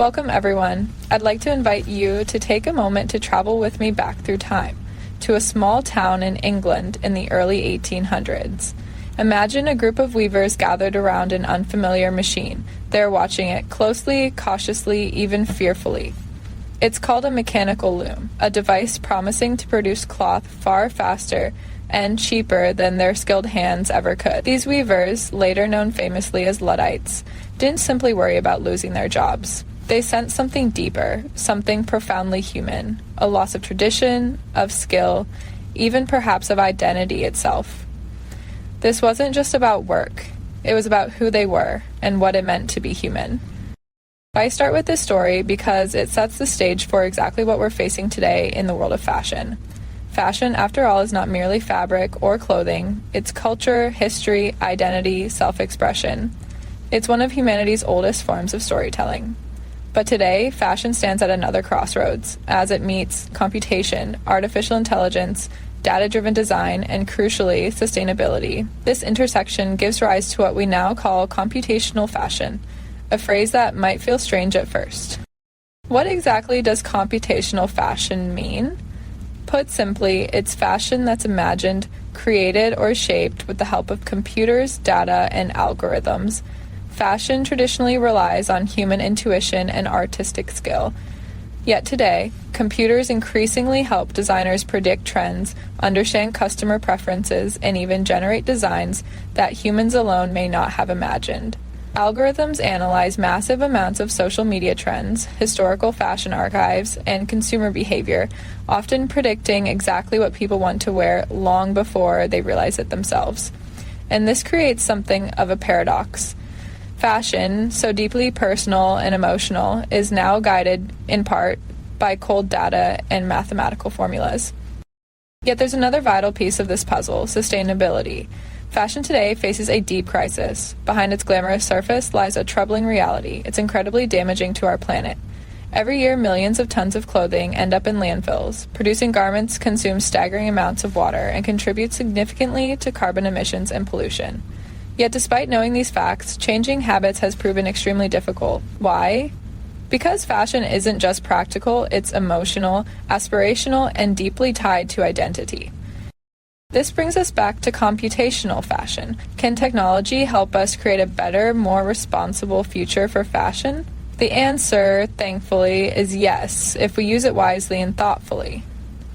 Welcome everyone. I'd like to invite you to take a moment to travel with me back through time, to a small town in England in the early 1800s. Imagine a group of weavers gathered around an unfamiliar machine. They're watching it closely, cautiously, even fearfully. It's called a mechanical loom, a device promising to produce cloth far faster and cheaper than their skilled hands ever could. These weavers, later known famously as Luddites, didn't simply worry about losing their jobs. They sensed something deeper, something profoundly human, a loss of tradition, of skill, even perhaps of identity itself. This wasn't just about work. It was about who they were and what it meant to be human. I start with this story because it sets the stage for exactly what we're facing today in the world of fashion. Fashion, after all, is not merely fabric or clothing. It's culture, history, identity, self-expression. It's one of humanity's oldest forms of storytelling. But today, fashion stands at another crossroads, as it meets computation, artificial intelligence, data-driven design, and crucially, sustainability. This intersection gives rise to what we now call computational fashion, a phrase that might feel strange at first. What exactly does computational fashion mean? Put simply, it's fashion that's imagined, created, or shaped with the help of computers, data, and algorithms. Fashion traditionally relies on human intuition and artistic skill. Yet today, computers increasingly help designers predict trends, understand customer preferences, and even generate designs that humans alone may not have imagined. Algorithms analyze massive amounts of social media trends, historical fashion archives, and consumer behavior, often predicting exactly what people want to wear long before they realize it themselves. And this creates something of a paradox. Fashion, so deeply personal and emotional, is now guided, in part, by cold data and mathematical formulas. Yet there's another vital piece of this puzzle: sustainability. Fashion today faces a deep crisis. Behind its glamorous surface lies a troubling reality. It's incredibly damaging to our planet. Every year, millions of tons of clothing end up in landfills. Producing garments consumes staggering amounts of water and contributes significantly to carbon emissions and pollution. Yet despite knowing these facts, changing habits has proven extremely difficult. Why? Because fashion isn't just practical, it's emotional, aspirational, and deeply tied to identity. This brings us back to computational fashion. Can technology help us create a better, more responsible future for fashion? The answer, thankfully, is yes, if we use it wisely and thoughtfully.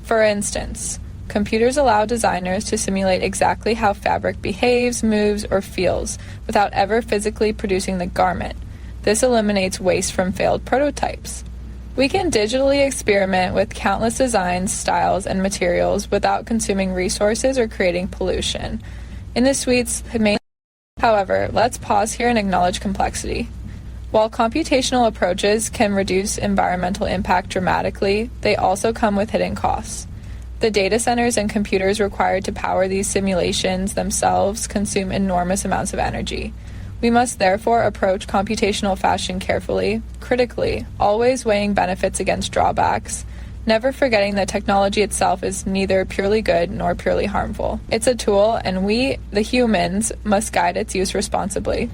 For instance, computers allow designers to simulate exactly how fabric behaves, moves, or feels without ever physically producing the garment. This eliminates waste from failed prototypes. We can digitally experiment with countless designs, styles, and materials without consuming resources or creating pollution. In the suites, however, let's pause here and acknowledge complexity. While computational approaches can reduce environmental impact dramatically, they also come with hidden costs. The data centers and computers required to power these simulations themselves consume enormous amounts of energy. We must therefore approach computational fashion carefully, critically, always weighing benefits against drawbacks, never forgetting that technology itself is neither purely good nor purely harmful. It's a tool, and we, the humans, must guide its use responsibly.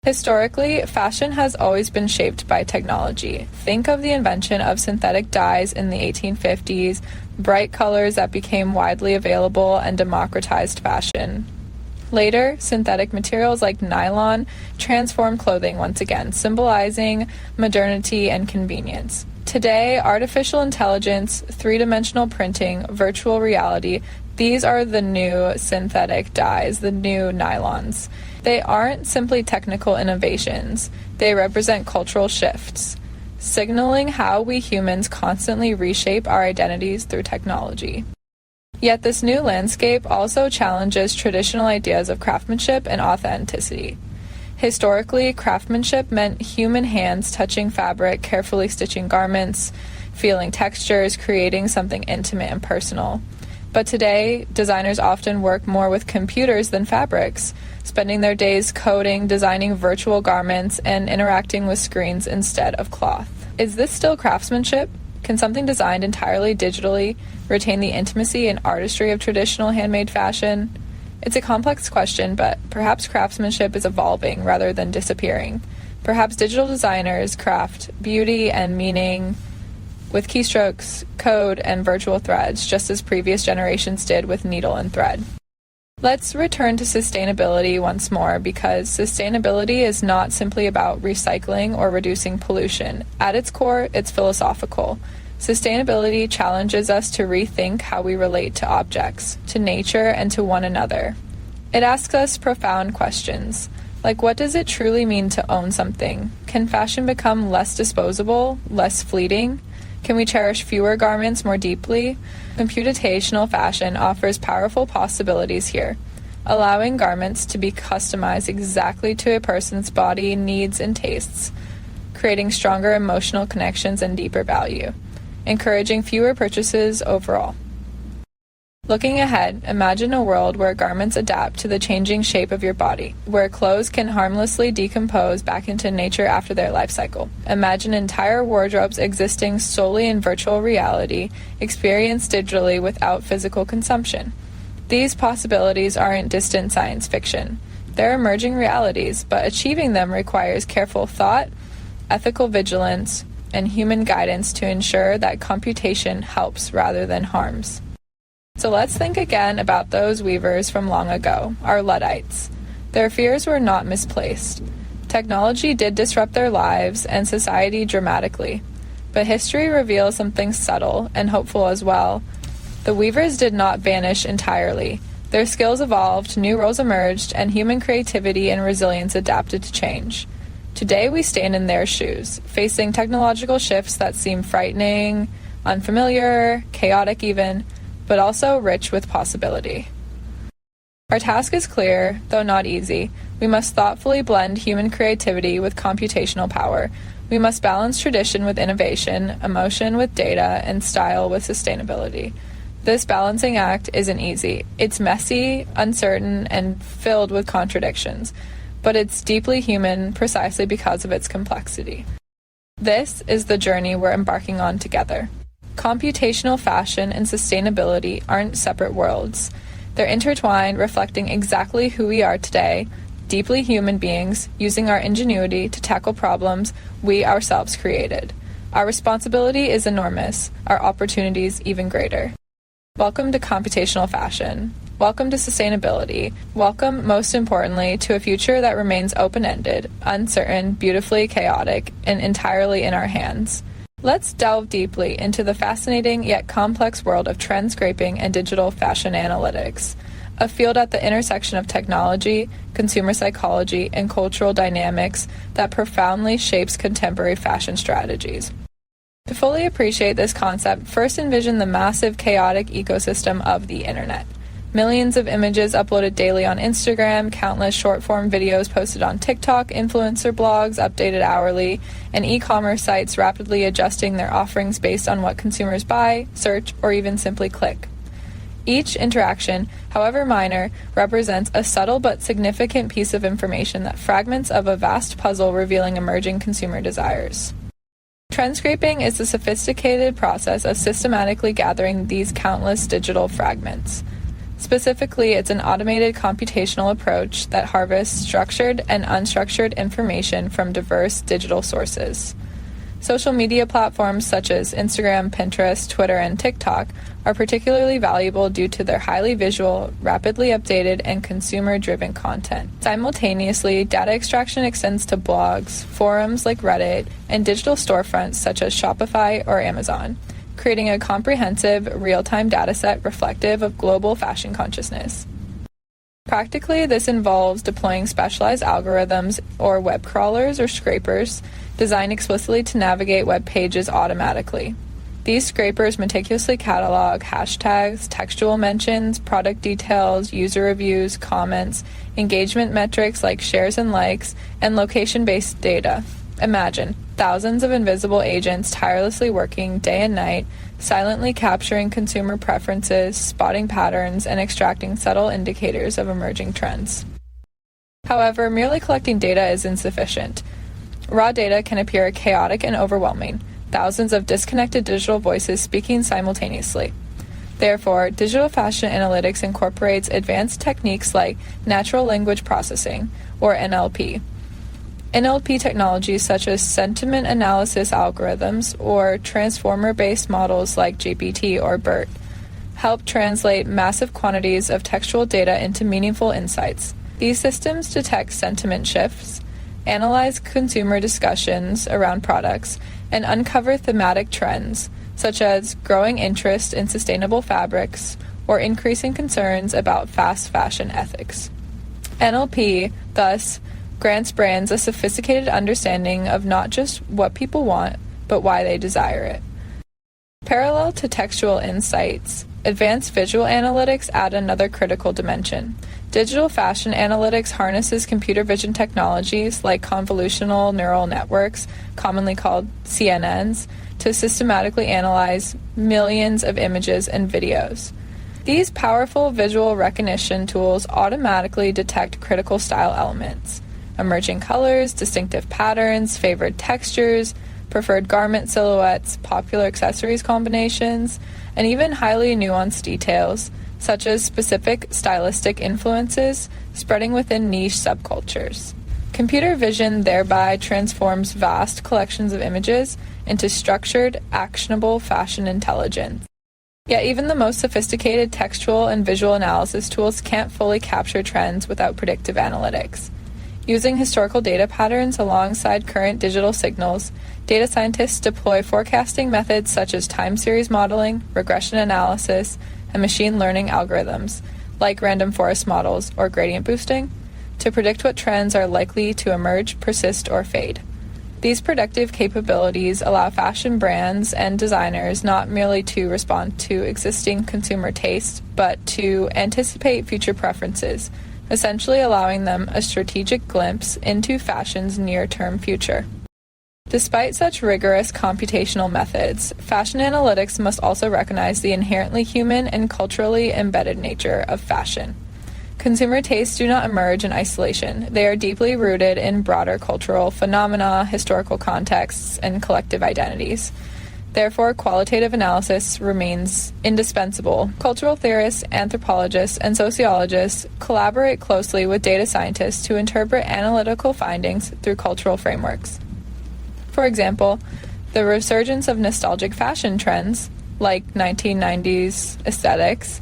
Historically, fashion has always been shaped by technology. Think of the invention of synthetic dyes in the 1850s, bright colors that became widely available and democratized fashion. Later, synthetic materials like nylon transformed clothing once again, symbolizing modernity and convenience. Today, artificial intelligence, three-dimensional printing, virtual reality, these are the new synthetic dyes, the new nylons. They aren't simply technical innovations. They represent cultural shifts, signaling how we humans constantly reshape our identities through technology. Yet this new landscape also challenges traditional ideas of craftsmanship and authenticity. Historically, craftsmanship meant human hands touching fabric, carefully stitching garments, feeling textures, creating something intimate and personal. But today, designers often work more with computers than fabrics, spending their days coding, designing virtual garments, and interacting with screens instead of cloth. Is this still craftsmanship? Can something designed entirely digitally retain the intimacy and artistry of traditional handmade fashion? It's a complex question, but perhaps craftsmanship is evolving rather than disappearing. Perhaps digital designers craft beauty and meaning with keystrokes, code, and virtual threads, just as previous generations did with needle and thread. Let's return to sustainability once more, because sustainability is not simply about recycling or reducing pollution. At its core, it's philosophical. Sustainability challenges us to rethink how we relate to objects, to nature, and to one another. It asks us profound questions, like what does it truly mean to own something? Can fashion become less disposable, less fleeting? Can we cherish fewer garments more deeply? Computational fashion offers powerful possibilities here, allowing garments to be customized exactly to a person's body, needs, and tastes, creating stronger emotional connections and deeper value, encouraging fewer purchases overall. Looking ahead, imagine a world where garments adapt to the changing shape of your body, where clothes can harmlessly decompose back into nature after their life cycle. Imagine entire wardrobes existing solely in virtual reality, experienced digitally without physical consumption. These possibilities aren't distant science fiction. They're emerging realities, but achieving them requires careful thought, ethical vigilance, and human guidance to ensure that computation helps rather than harms. So let's think again about those weavers from long ago, our Luddites. Their fears were not misplaced. Technology did disrupt their lives and society dramatically, but history reveals something subtle and hopeful as well. The weavers did not vanish entirely. Their skills evolved, new roles emerged, and human creativity and resilience adapted to change. Today we stand in their shoes, facing technological shifts that seem frightening, unfamiliar, chaotic even, but also rich with possibility. Our task is clear, though not easy. We must thoughtfully blend human creativity with computational power. We must balance tradition with innovation, emotion with data, and style with sustainability. This balancing act isn't easy. It's messy, uncertain, and filled with contradictions, but it's deeply human precisely because of its complexity. This is the journey we're embarking on together. Computational fashion and sustainability aren't separate worlds. They're intertwined, reflecting exactly who we are today, deeply human beings, using our ingenuity to tackle problems we ourselves created. Our responsibility is enormous, our opportunities even greater. Welcome to computational fashion. Welcome to sustainability. Welcome, most importantly, to a future that remains open-ended, uncertain, beautifully chaotic, and entirely in our hands. Let's delve deeply into the fascinating yet complex world of trend scraping and digital fashion analytics, a field at the intersection of technology, consumer psychology, and cultural dynamics that profoundly shapes contemporary fashion strategies. To fully appreciate this concept, first envision the massive, chaotic ecosystem of the internet. Millions of images uploaded daily on Instagram, countless short-form videos posted on TikTok, influencer blogs updated hourly, and e-commerce sites rapidly adjusting their offerings based on what consumers buy, search, or even simply click. Each interaction, however minor, represents a subtle but significant piece of information that fragments of a vast puzzle revealing emerging consumer desires. Trend scraping is the sophisticated process of systematically gathering these countless digital fragments. Specifically, it's an automated computational approach that harvests structured and unstructured information from diverse digital sources. Social media platforms such as Instagram, Pinterest, Twitter, and TikTok are particularly valuable due to their highly visual, rapidly updated, and consumer-driven content. Simultaneously, data extraction extends to blogs, forums like Reddit, and digital storefronts such as Shopify or Amazon, creating a comprehensive, real-time dataset reflective of global fashion consciousness. Practically, this involves deploying specialized algorithms or web crawlers or scrapers designed explicitly to navigate web pages automatically. These scrapers meticulously catalog hashtags, textual mentions, product details, user reviews, comments, engagement metrics like shares and likes, and location-based data. Imagine thousands of invisible agents tirelessly working day and night, silently capturing consumer preferences, spotting patterns, and extracting subtle indicators of emerging trends. However, merely collecting data is insufficient. Raw data can appear chaotic and overwhelming, thousands of disconnected digital voices speaking simultaneously. Therefore, digital fashion analytics incorporates advanced techniques like natural language processing, or NLP. NLP technologies such as sentiment analysis algorithms or transformer-based models like GPT or BERT help translate massive quantities of textual data into meaningful insights. These systems detect sentiment shifts, analyze consumer discussions around products, and uncover thematic trends, such as growing interest in sustainable fabrics or increasing concerns about fast fashion ethics. NLP, thus, grants brands a sophisticated understanding of not just what people want, but why they desire it. Parallel to textual insights, advanced visual analytics add another critical dimension. Digital fashion analytics harnesses computer vision technologies like convolutional neural networks, commonly called CNNs, to systematically analyze millions of images and videos. These powerful visual recognition tools automatically detect critical style elements: emerging colors, distinctive patterns, favored textures, preferred garment silhouettes, popular accessories combinations, and even highly nuanced details, such as specific stylistic influences spreading within niche subcultures. Computer vision thereby transforms vast collections of images into structured, actionable fashion intelligence. Yet even the most sophisticated textual and visual analysis tools can't fully capture trends without predictive analytics. Using historical data patterns alongside current digital signals, data scientists deploy forecasting methods such as time series modeling, regression analysis, and machine learning algorithms, like random forest models or gradient boosting, to predict what trends are likely to emerge, persist, or fade. These predictive capabilities allow fashion brands and designers not merely to respond to existing consumer tastes, but to anticipate future preferences, essentially allowing them a strategic glimpse into fashion's near-term future. Despite such rigorous computational methods, fashion analytics must also recognize the inherently human and culturally embedded nature of fashion. Consumer tastes do not emerge in isolation. They are deeply rooted in broader cultural phenomena, historical contexts, and collective identities. Therefore, qualitative analysis remains indispensable. Cultural theorists, anthropologists, and sociologists collaborate closely with data scientists to interpret analytical findings through cultural frameworks. For example, the resurgence of nostalgic fashion trends, like 1990s aesthetics,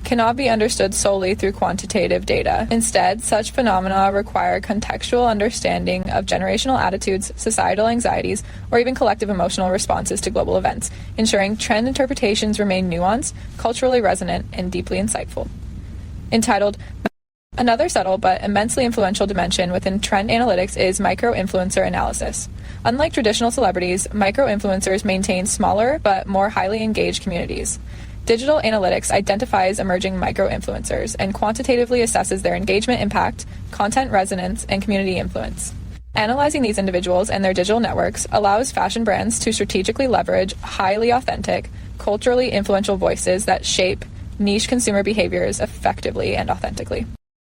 cannot be understood solely through quantitative data. Instead, such phenomena require contextual understanding of generational attitudes, societal anxieties, or even collective emotional responses to global events, ensuring trend interpretations remain nuanced, culturally resonant, and deeply insightful. Entitled, another subtle but immensely influential dimension within trend analytics is micro-influencer analysis. Unlike traditional celebrities, micro-influencers maintain smaller but more highly engaged communities. Digital analytics identifies emerging micro-influencers and quantitatively assesses their engagement impact, content resonance, and community influence. Analyzing these individuals and their digital networks allows fashion brands to strategically leverage highly authentic, culturally influential voices that shape niche consumer behaviors effectively and authentically.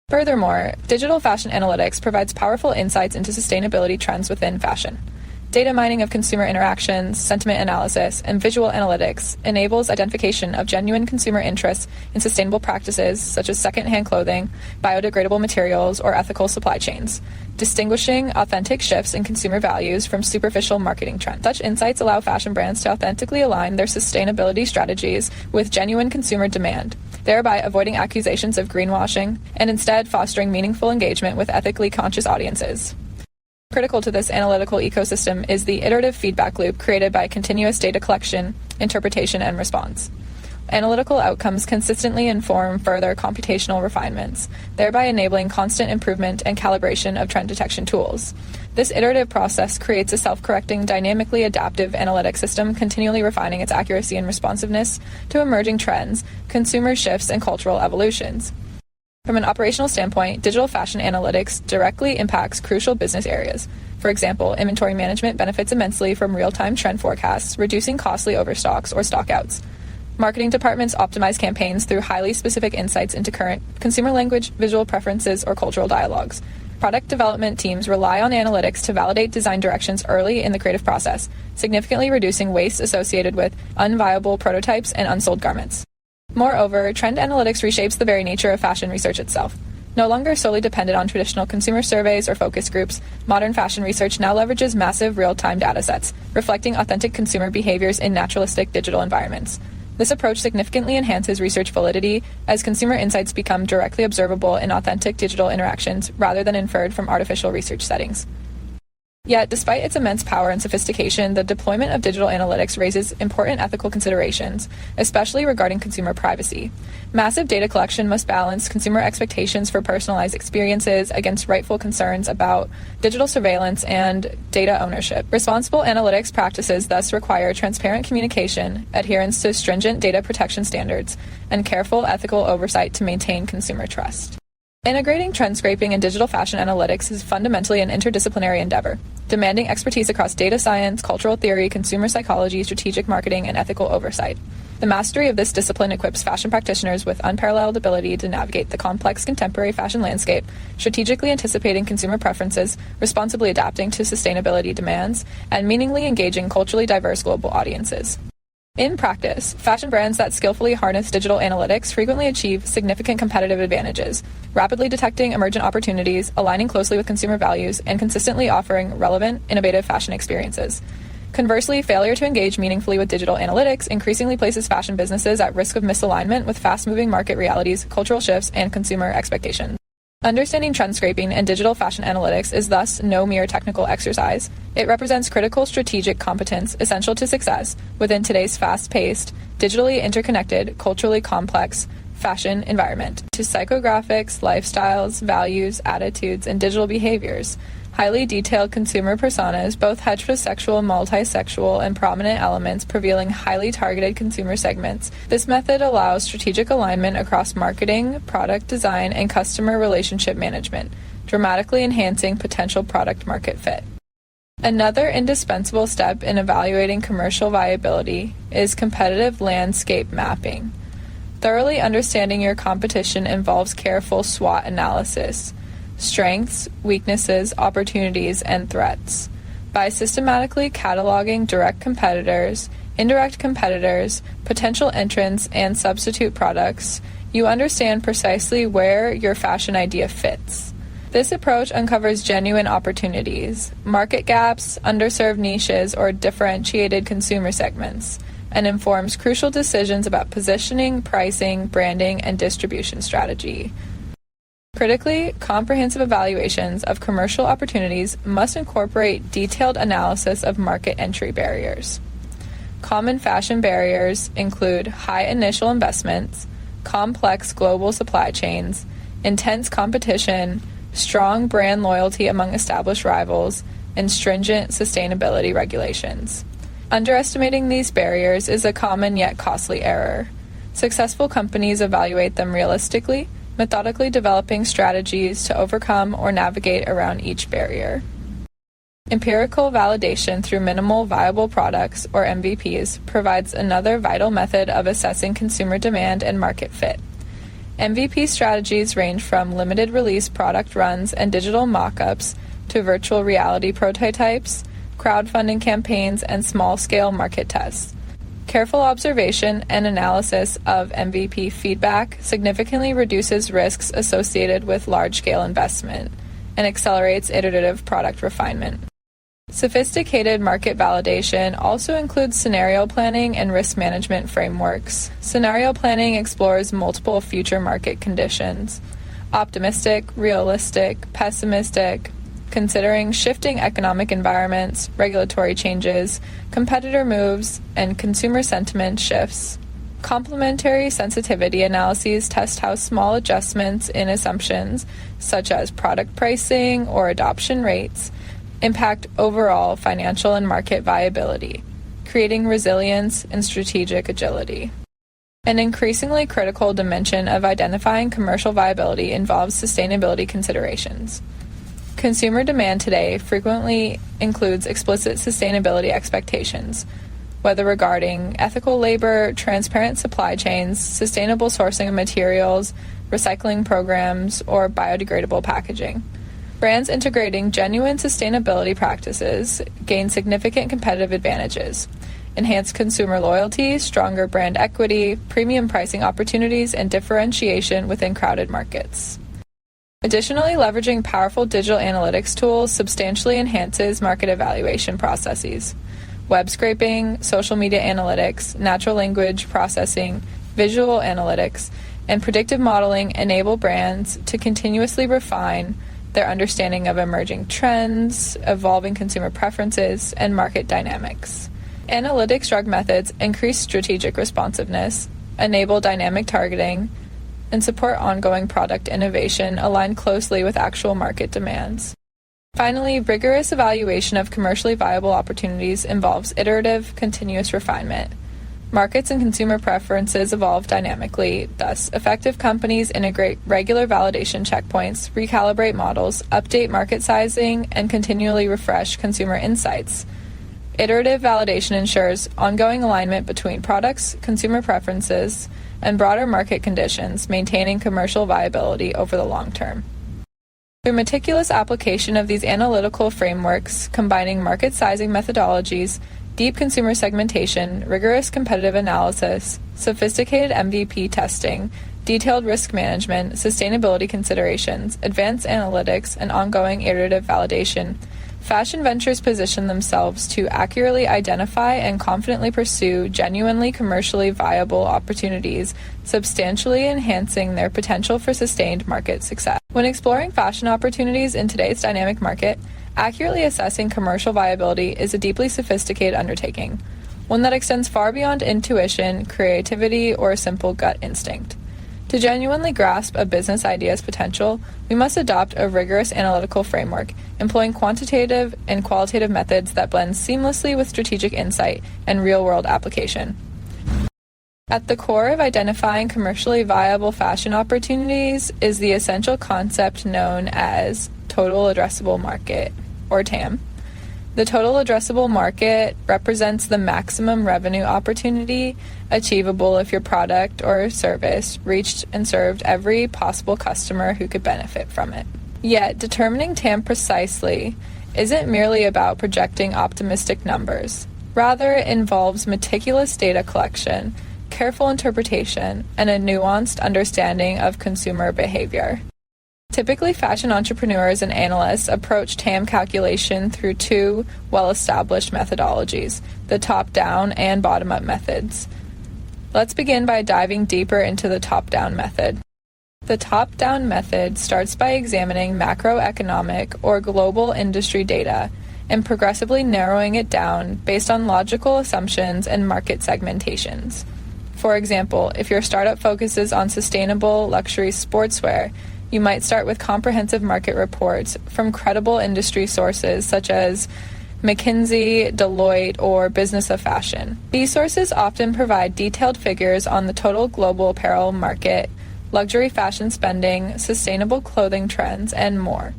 Furthermore, digital fashion analytics provides powerful insights into sustainability trends within fashion. Data mining of consumer interactions, sentiment analysis, and visual analytics enables identification of genuine consumer interests in sustainable practices such as second-hand clothing, biodegradable materials, or ethical supply chains, distinguishing authentic shifts in consumer values from superficial marketing trends. Such insights allow fashion brands to authentically align their sustainability strategies with genuine consumer demand, thereby avoiding accusations of greenwashing and instead fostering meaningful engagement with ethically conscious audiences. Critical to this analytical ecosystem is the iterative feedback loop created by continuous data collection, interpretation, and response. Analytical outcomes consistently inform further computational refinements, thereby enabling constant improvement and calibration of trend detection tools. This iterative process creates a self-correcting, dynamically adaptive analytic system, continually refining its accuracy and responsiveness to emerging trends, consumer shifts, and cultural evolutions. From an operational standpoint, digital fashion analytics directly impacts crucial business areas. For example, inventory management benefits immensely from real-time trend forecasts, reducing costly overstocks or stockouts. Marketing departments optimize campaigns through highly specific insights into current consumer language, visual preferences, or cultural dialogues. Product development teams rely on analytics to validate design directions early in the creative process, significantly reducing waste associated with unviable prototypes and unsold garments. Moreover, trend analytics reshapes the very nature of fashion research itself. No longer solely dependent on traditional consumer surveys or focus groups, modern fashion research now leverages massive real-time datasets, reflecting authentic consumer behaviors in naturalistic digital environments. This approach significantly enhances research validity as consumer insights become directly observable in authentic digital interactions rather than inferred from artificial research settings. Yet, despite its immense power and sophistication, the deployment of digital analytics raises important ethical considerations, especially regarding consumer privacy. Massive data collection must balance consumer expectations for personalized experiences against rightful concerns about digital surveillance and data ownership. Responsible analytics practices thus require transparent communication, adherence to stringent data protection standards, and careful ethical oversight to maintain consumer trust. Integrating trend scraping and digital fashion analytics is fundamentally an interdisciplinary endeavor, demanding expertise across data science, cultural theory, consumer psychology, strategic marketing, and ethical oversight. The mastery of this discipline equips fashion practitioners with unparalleled ability to navigate the complex contemporary fashion landscape, strategically anticipating consumer preferences, responsibly adapting to sustainability demands, and meaningfully engaging culturally diverse global audiences. In practice, fashion brands that skillfully harness digital analytics frequently achieve significant competitive advantages, rapidly detecting emergent opportunities, aligning closely with consumer values, and consistently offering relevant, innovative fashion experiences. Conversely, failure to engage meaningfully with digital analytics increasingly places fashion businesses at risk of misalignment with fast-moving market realities, cultural shifts, and consumer expectations. Understanding trend scraping and digital fashion analytics is thus no mere technical exercise. It represents critical strategic competence essential to success within today's fast-paced, digitally interconnected, culturally complex fashion environment. To psychographics, lifestyles, values, attitudes, and digital behaviors, highly detailed consumer personas, both heterosexual, multisexual, and prominent elements prevailing highly targeted consumer segments. This method allows strategic alignment across marketing, product design, and customer relationship management, dramatically enhancing potential product market fit. Another indispensable step in evaluating commercial viability is competitive landscape mapping. Thoroughly understanding your competition involves careful SWOT analysis. Strengths, weaknesses, opportunities, and threats. By systematically cataloging direct competitors, indirect competitors, potential entrants, and substitute products, you understand precisely where your fashion idea fits. This approach uncovers genuine opportunities, market gaps, underserved niches, or differentiated consumer segments, and informs crucial decisions about positioning, pricing, branding, and distribution strategy. Critically, comprehensive evaluations of commercial opportunities must incorporate detailed analysis of market entry barriers. Common fashion barriers include high initial investments, complex global supply chains, intense competition, strong brand loyalty among established rivals, and stringent sustainability regulations. Underestimating these barriers is a common yet costly error. Successful companies evaluate them realistically, methodically developing strategies to overcome or navigate around each barrier. Empirical validation through minimal viable products, or MVPs, provides another vital method of assessing consumer demand and market fit. MVP strategies range from limited release product runs and digital mock-ups to virtual reality prototypes, crowdfunding campaigns, and small-scale market tests. Careful observation and analysis of MVP feedback significantly reduces risks associated with large-scale investment and accelerates iterative product refinement. Sophisticated market validation also includes scenario planning and risk management frameworks. Scenario planning explores multiple future market conditions: optimistic, realistic, pessimistic, considering shifting economic environments, regulatory changes, competitor moves, and consumer sentiment shifts. Complementary sensitivity analyses test how small adjustments in assumptions, such as product pricing or adoption rates, impact overall financial and market viability, creating resilience and strategic agility. An increasingly critical dimension of identifying commercial viability involves sustainability considerations. Consumer demand today frequently includes explicit sustainability expectations, whether regarding ethical labor, transparent supply chains, sustainable sourcing of materials, recycling programs, or biodegradable packaging. Brands integrating genuine sustainability practices gain significant competitive advantages, enhanced consumer loyalty, stronger brand equity, premium pricing opportunities, and differentiation within crowded markets. Additionally, leveraging powerful digital analytics tools substantially enhances market evaluation processes. Web scraping, social media analytics, natural language processing, visual analytics, and predictive modeling enable brands to continuously refine their understanding of emerging trends, evolving consumer preferences, and market dynamics. Analytics drug methods increase strategic responsiveness, enable dynamic targeting, and support ongoing product innovation aligned closely with actual market demands. Finally, rigorous evaluation of commercially viable opportunities involves iterative, continuous refinement. Markets and consumer preferences evolve dynamically, thus, effective companies integrate regular validation checkpoints, recalibrate models, update market sizing, and continually refresh consumer insights. Iterative validation ensures ongoing alignment between products, consumer preferences, and broader market conditions, maintaining commercial viability over the long term. Through meticulous application of these analytical frameworks, combining market sizing methodologies, deep consumer segmentation, rigorous competitive analysis, sophisticated MVP testing, detailed risk management, sustainability considerations, advanced analytics, and ongoing iterative validation, fashion ventures position themselves to accurately identify and confidently pursue genuinely commercially viable opportunities, substantially enhancing their potential for sustained market success. When exploring fashion opportunities in today's dynamic market, accurately assessing commercial viability is a deeply sophisticated undertaking, one that extends far beyond intuition, creativity, or a simple gut instinct. To genuinely grasp a business idea's potential, we must adopt a rigorous analytical framework, employing quantitative and qualitative methods that blend seamlessly with strategic insight and real-world application. At the core of identifying commercially viable fashion opportunities is the essential concept known as total addressable market, or TAM. The total addressable market represents the maximum revenue opportunity achievable if your product or service reached and served every possible customer who could benefit from it. Yet, determining TAM precisely isn't merely about projecting optimistic numbers. Rather, it involves meticulous data collection, careful interpretation, and a nuanced understanding of consumer behavior. Typically, fashion entrepreneurs and analysts approach TAM calculation through two well-established methodologies, the top-down and bottom-up methods. Let's begin by diving deeper into the top-down method. The top-down method starts by examining macroeconomic or global industry data and progressively narrowing it down based on logical assumptions and market segmentations. For example, if your startup focuses on sustainable luxury sportswear, you might start with comprehensive market reports from credible industry sources such as McKinsey, Deloitte, or Business of Fashion. These sources often provide detailed figures on the total global apparel market, luxury fashion spending, sustainable clothing trends, and more.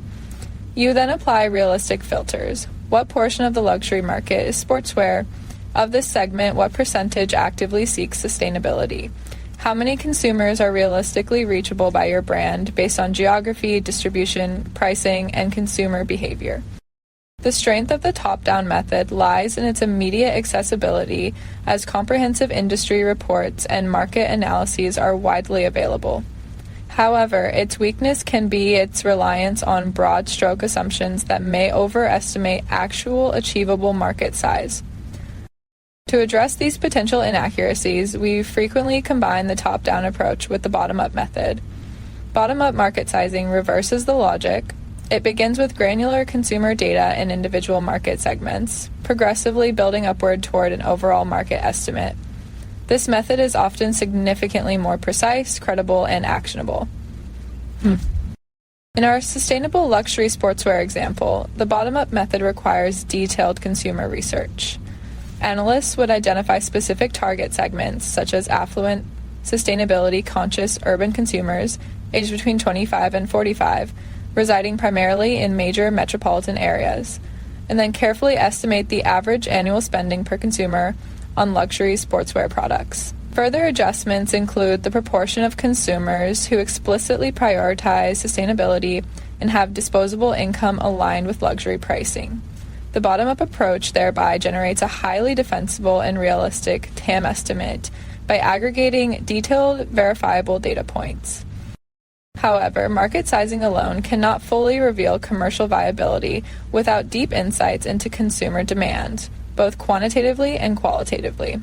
You then apply realistic filters. What portion of the luxury market is sportswear? Of this segment, what percentage actively seeks sustainability? How many consumers are realistically reachable by your brand based on geography, distribution, pricing, and consumer behavior? The strength of the top-down method lies in its immediate accessibility, as comprehensive industry reports and market analyses are widely available. However, its weakness can be its reliance on broad-stroke assumptions that may overestimate actual achievable market size. To address these potential inaccuracies, we frequently combine the top-down approach with the bottom-up method. Bottom-up market sizing reverses the logic. It begins with granular consumer data in individual market segments, progressively building upward toward an overall market estimate. This method is often significantly more precise, credible, and actionable. In our sustainable luxury sportswear example, the bottom-up method requires detailed consumer research. Analysts would identify specific target segments, such as affluent, sustainability-conscious urban consumers aged between 25 and 45, residing primarily in major metropolitan areas, and then carefully estimate the average annual spending per consumer on luxury sportswear products. Further adjustments include the proportion of consumers who explicitly prioritize sustainability and have disposable income aligned with luxury pricing. The bottom-up approach thereby generates a highly defensible and realistic TAM estimate by aggregating detailed, verifiable data points. However, market sizing alone cannot fully reveal commercial viability without deep insights into consumer demand, both quantitatively and qualitatively.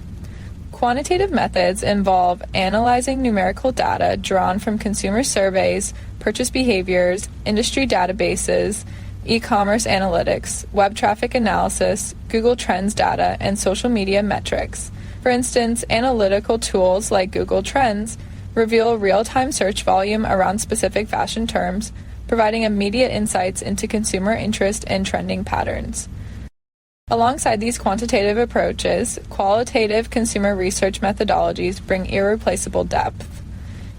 Quantitative methods involve analyzing numerical data drawn from consumer surveys, purchase behaviors, industry databases, e-commerce analytics, web traffic analysis, Google Trends data, and social media metrics. For instance, analytical tools like Google Trends reveal real-time search volume around specific fashion terms, providing immediate insights into consumer interest and trending patterns. Alongside these quantitative approaches, qualitative consumer research methodologies bring irreplaceable depth.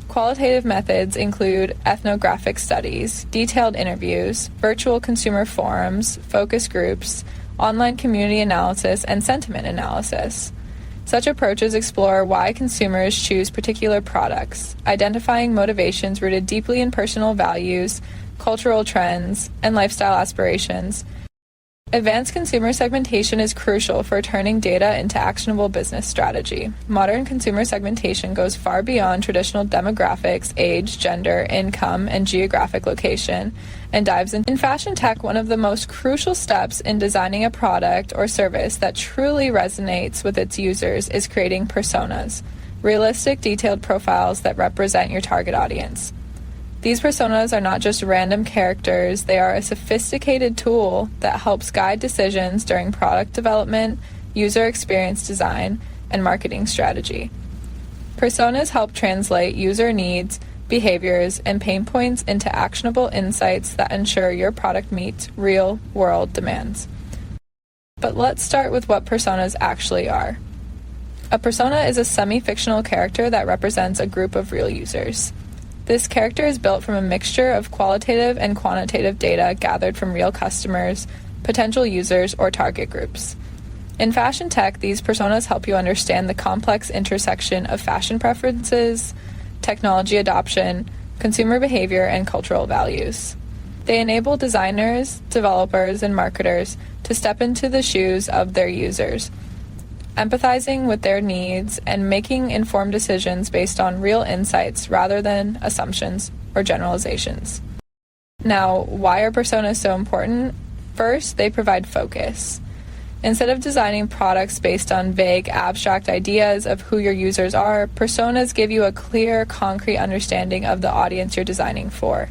Qualitative methods include ethnographic studies, detailed interviews, virtual consumer forums, focus groups, online community analysis, and sentiment analysis. Such approaches explore why consumers choose particular products, identifying motivations rooted deeply in personal values, cultural trends, and lifestyle aspirations. Advanced consumer segmentation is crucial for turning data into actionable business strategy. Modern consumer segmentation goes far beyond traditional demographics, age, gender, income, and geographic location, and dives in fashion tech. One of the most crucial steps in designing a product or service that truly resonates with its users is creating personas, realistic, detailed profiles that represent your target audience. These personas are not just random characters, they are a sophisticated tool that helps guide decisions during product development, user experience design, and marketing strategy. Personas help translate user needs, behaviors, and pain points into actionable insights that ensure your product meets real-world demands. But let's start with what personas actually are. A persona is a semi-fictional character that represents a group of real users. This character is built from a mixture of qualitative and quantitative data gathered from real customers, potential users, or target groups. In fashion tech, these personas help you understand the complex intersection of fashion preferences, technology adoption, consumer behavior, and cultural values. They enable designers, developers, and marketers to step into the shoes of their users, empathizing with their needs and making informed decisions based on real insights rather than assumptions or generalizations. Now, why are personas so important? First, they provide focus. Instead of designing products based on vague, abstract ideas of who your users are, personas give you a clear, concrete understanding of the audience you're designing for.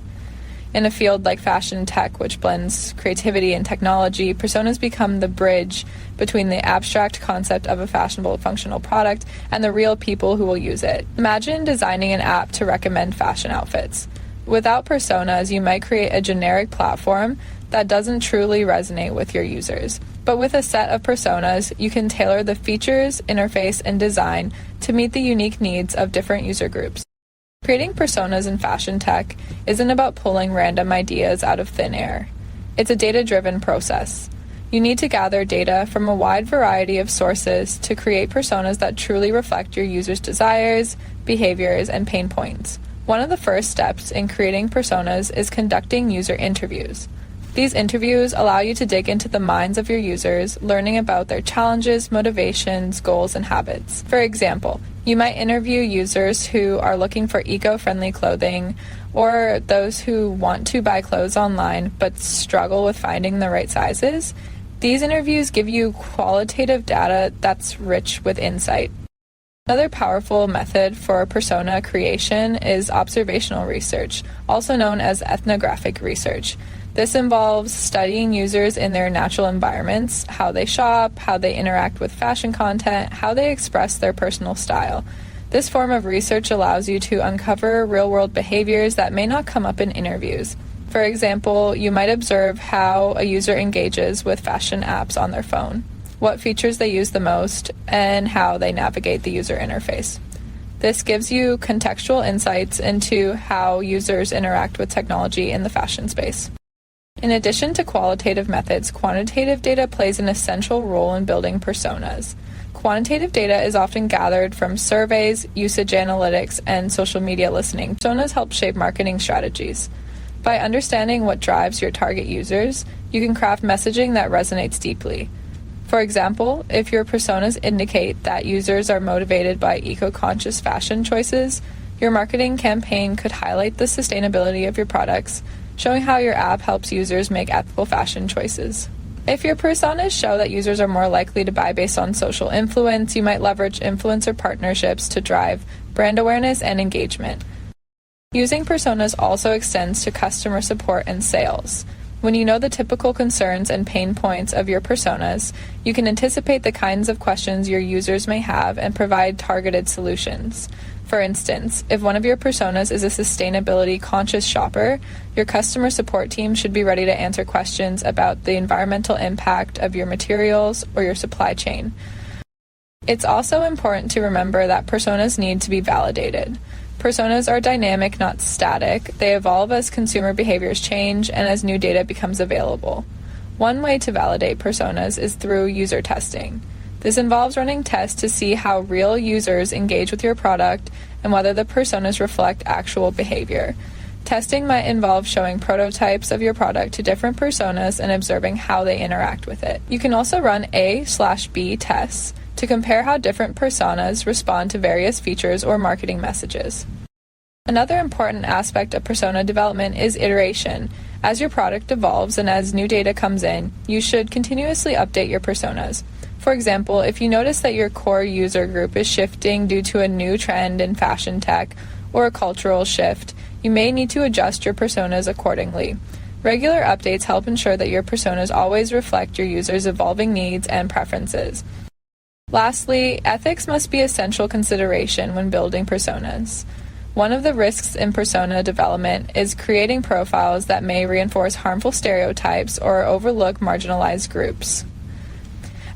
In a field like fashion tech, which blends creativity and technology, personas become the bridge between the abstract concept of a fashionable, functional product and the real people who will use it. Imagine designing an app to recommend fashion outfits. Without personas, you might create a generic platform that doesn't truly resonate with your users. But with a set of personas, you can tailor the features, interface, and design to meet the unique needs of different user groups. Creating personas in fashion tech isn't about pulling random ideas out of thin air. It's a data-driven process. You need to gather data from a wide variety of sources to create personas that truly reflect your users' desires, behaviors, and pain points. One of the first steps in creating personas is conducting user interviews. These interviews allow you to dig into the minds of your users, learning about their challenges, motivations, goals, and habits. For example, you might interview users who are looking for eco-friendly clothing, or those who want to buy clothes online but struggle with finding the right sizes. These interviews give you qualitative data that's rich with insight. Another powerful method for persona creation is observational research, also known as ethnographic research. This involves studying users in their natural environments, how they shop, how they interact with fashion content, how they express their personal style. This form of research allows you to uncover real-world behaviors that may not come up in interviews. For example, you might observe how a user engages with fashion apps on their phone, what features they use the most, and how they navigate the user interface. This gives you contextual insights into how users interact with technology in the fashion space. In addition to qualitative methods, quantitative data plays an essential role in building personas. Quantitative data is often gathered from surveys, usage analytics, and social media listening. Personas help shape marketing strategies. By understanding what drives your target users, you can craft messaging that resonates deeply. For example, if your personas indicate that users are motivated by eco-conscious fashion choices, Your marketing campaign could highlight the sustainability of your products, showing how your app helps users make ethical fashion choices. If your personas show that users are more likely to buy based on social influence, you might leverage influencer partnerships to drive brand awareness and engagement. Using personas also extends to customer support and sales. When you know the typical concerns and pain points of your personas, you can anticipate the kinds of questions your users may have and provide targeted solutions. For instance, if one of your personas is a sustainability-conscious shopper, your customer support team should be ready to answer questions about the environmental impact of your materials or your supply chain. It's also important to remember that personas need to be validated. Personas are dynamic, not static. They evolve as consumer behaviors change and as new data becomes available. One way to validate personas is through user testing. This involves running tests to see how real users engage with your product and whether the personas reflect actual behavior. Testing might involve showing prototypes of your product to different personas and observing how they interact with it. You can also run A/B tests to compare how different personas respond to various features or marketing messages. Another important aspect of persona development is iteration. As your product evolves and as new data comes in, you should continuously update your personas. For example, if you notice that your core user group is shifting due to a new trend in fashion tech or a cultural shift, you may need to adjust your personas accordingly. Regular updates help ensure that your personas always reflect your users' evolving needs and preferences. Lastly, ethics must be an essential consideration when building personas. One of the risks in persona development is creating profiles that may reinforce harmful stereotypes or overlook marginalized groups.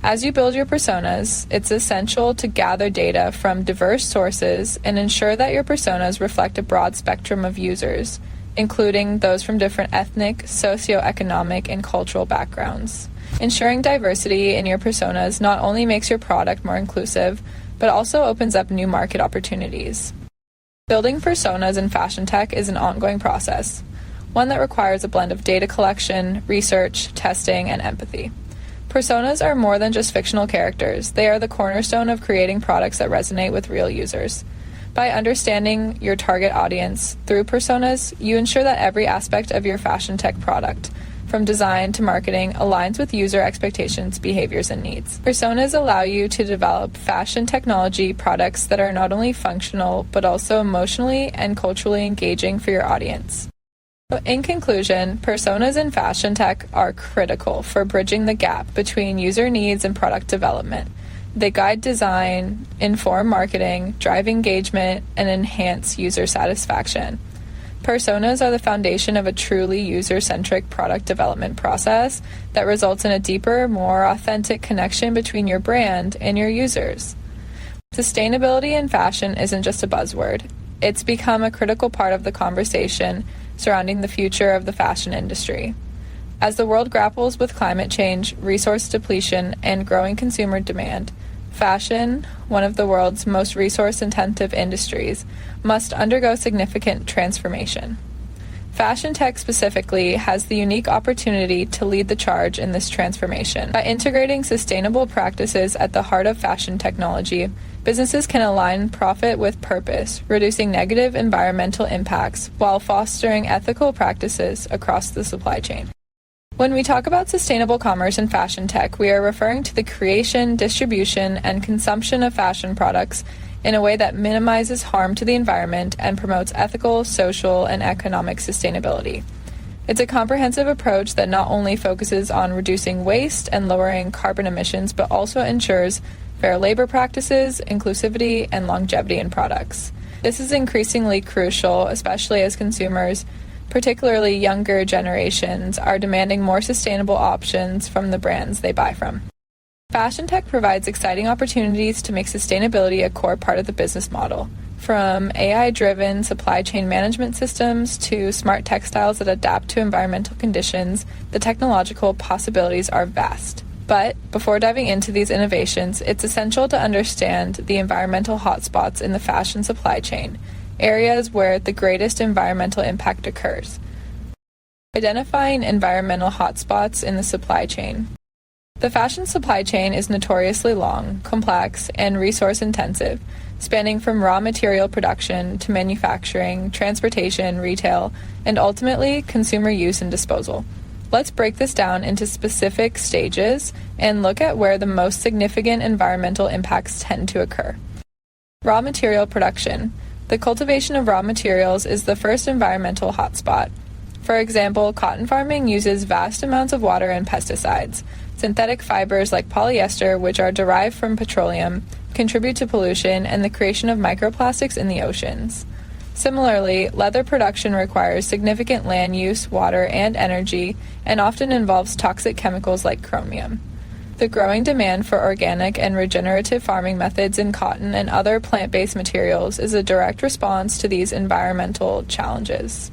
As you build your personas, it's essential to gather data from diverse sources and ensure that your personas reflect a broad spectrum of users, including those from different ethnic, socioeconomic, and cultural backgrounds. Ensuring diversity in your personas not only makes your product more inclusive, but also opens up new market opportunities. Building personas in fashion tech is an ongoing process, one that requires a blend of data collection, research, testing, and empathy. Personas are more than just fictional characters. They are the cornerstone of creating products that resonate with real users. By understanding your target audience through personas, you ensure that every aspect of your fashion tech product, from design to marketing, aligns with user expectations, behaviors, and needs. Personas allow you to develop fashion technology products that are not only functional, but also emotionally and culturally engaging for your audience. In conclusion, personas in fashion tech are critical for bridging the gap between user needs and product development. They guide design, inform marketing, drive engagement, and enhance user satisfaction. Personas are the foundation of a truly user-centric product development process that results in a deeper, more authentic connection between your brand and your users. Sustainability in fashion isn't just a buzzword. It's become a critical part of the conversation surrounding the future of the fashion industry. As the world grapples with climate change, resource depletion, and growing consumer demand, fashion, one of the world's most resource-intensive industries, must undergo significant transformation. Fashion tech specifically has the unique opportunity to lead the charge in this transformation. By integrating sustainable practices at the heart of fashion technology, businesses can align profit with purpose, reducing negative environmental impacts while fostering ethical practices across the supply chain. When we talk about sustainable commerce in fashion tech, we are referring to the creation, distribution, and consumption of fashion products in a way that minimizes harm to the environment and promotes ethical, social, and economic sustainability. It's a comprehensive approach that not only focuses on reducing waste and lowering carbon emissions, but also ensures fair labor practices, inclusivity, and longevity in products. This is increasingly crucial, especially as consumers, particularly younger generations, are demanding more sustainable options from the brands they buy from. Fashion tech provides exciting opportunities to make sustainability a core part of the business model. From AI-driven supply chain management systems to smart textiles that adapt to environmental conditions, the technological possibilities are vast. But before diving into these innovations, it's essential to understand the environmental hotspots in the fashion supply chain, areas where the greatest environmental impact occurs. Identifying environmental hotspots in the supply chain. The fashion supply chain is notoriously long, complex, and resource-intensive, spanning from raw material production to manufacturing, transportation, retail, and ultimately consumer use and disposal. Let's break this down into specific stages and look at where the most significant environmental impacts tend to occur. Raw material production. The cultivation of raw materials is the first environmental hotspot. For example, cotton farming uses vast amounts of water and pesticides. Synthetic fibers like polyester, which are derived from petroleum, contribute to pollution and the creation of microplastics in the oceans. Similarly, leather production requires significant land use, water, and energy, and often involves toxic chemicals like chromium. The growing demand for organic and regenerative farming methods in cotton and other plant-based materials is a direct response to these environmental challenges.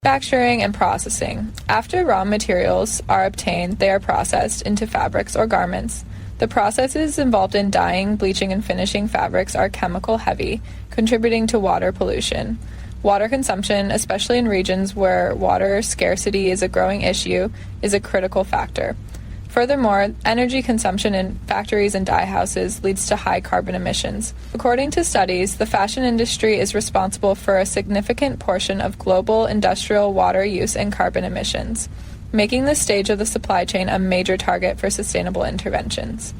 Manufacturing and processing. After raw materials are obtained, they are processed into fabrics or garments. The processes involved in dyeing, bleaching, and finishing fabrics are chemical heavy, contributing to water pollution. Water consumption, especially in regions where water scarcity is a growing issue, is a critical factor. Furthermore, energy consumption in factories and dye houses leads to high carbon emissions. According to studies, the fashion industry is responsible for a significant portion of global industrial water use and carbon emissions, making this stage of the supply chain a major target for sustainable interventions.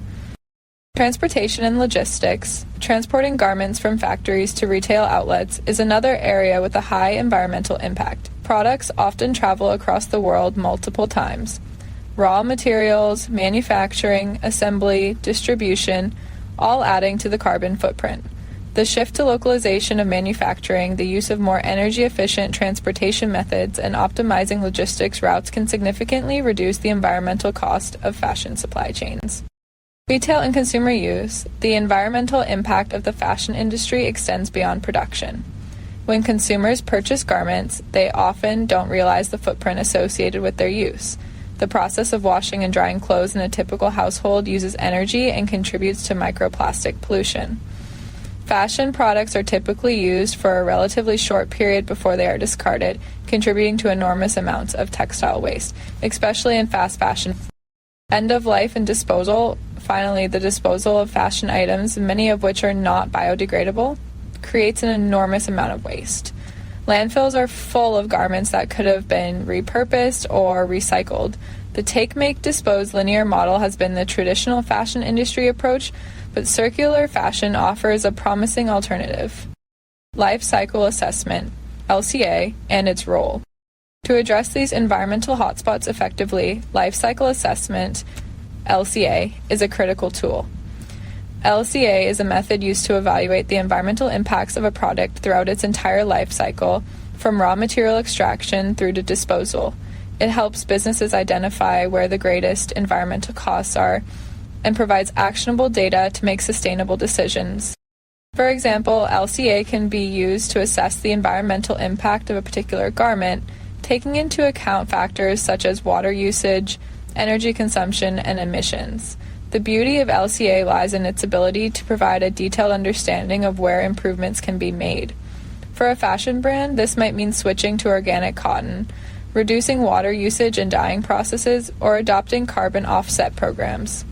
Transportation and logistics. Transporting garments from factories to retail outlets is another area with a high environmental impact. Products often travel across the world multiple times. Raw materials, manufacturing, assembly, distribution, all adding to the carbon footprint. The shift to localization of manufacturing, the use of more energy-efficient transportation methods, and optimizing logistics routes can significantly reduce the environmental cost of fashion supply chains. Retail and consumer use. The environmental impact of the fashion industry extends beyond production. When consumers purchase garments, they often don't realize the footprint associated with their use. The process of washing and drying clothes in a typical household uses energy and contributes to microplastic pollution. Fashion products are typically used for a relatively short period before they are discarded, contributing to enormous amounts of textile waste, especially in fast fashion. End of life and disposal. Finally, the disposal of fashion items, many of which are not biodegradable, creates an enormous amount of waste. Landfills are full of garments that could have been repurposed or recycled. The take, make, dispose linear model has been the traditional fashion industry approach, but circular fashion offers a promising alternative. Life cycle assessment, LCA, and its role. To address these environmental hotspots effectively, life cycle assessment, LCA, is a critical tool. LCA is a method used to evaluate the environmental impacts of a product throughout its entire life cycle, from raw material extraction through to disposal. It helps businesses identify where the greatest environmental costs are and provides actionable data to make sustainable decisions. For example, LCA can be used to assess the environmental impact of a particular garment, taking into account factors such as water usage, energy consumption, and emissions. The beauty of LCA lies in its ability to provide a detailed understanding of where improvements can be made. For a fashion brand, this might mean switching to organic cotton, reducing water usage in dyeing processes, or adopting carbon offset programs.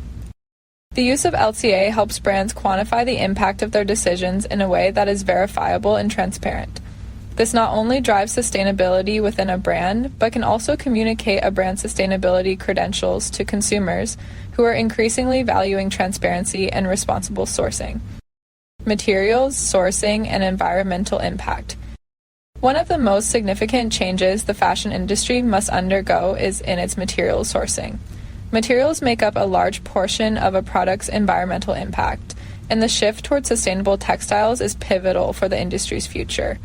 The use of LCA helps brands quantify the impact of their decisions in a way that is verifiable and transparent. This not only drives sustainability within a brand, but can also communicate a brand's sustainability credentials to consumers who are increasingly valuing transparency and responsible sourcing. Materials, sourcing, and environmental impact. One of the most significant changes the fashion industry must undergo is in its material sourcing. Materials make up a large portion of a product's environmental impact, and the shift towards sustainable textiles is pivotal for the industry's future.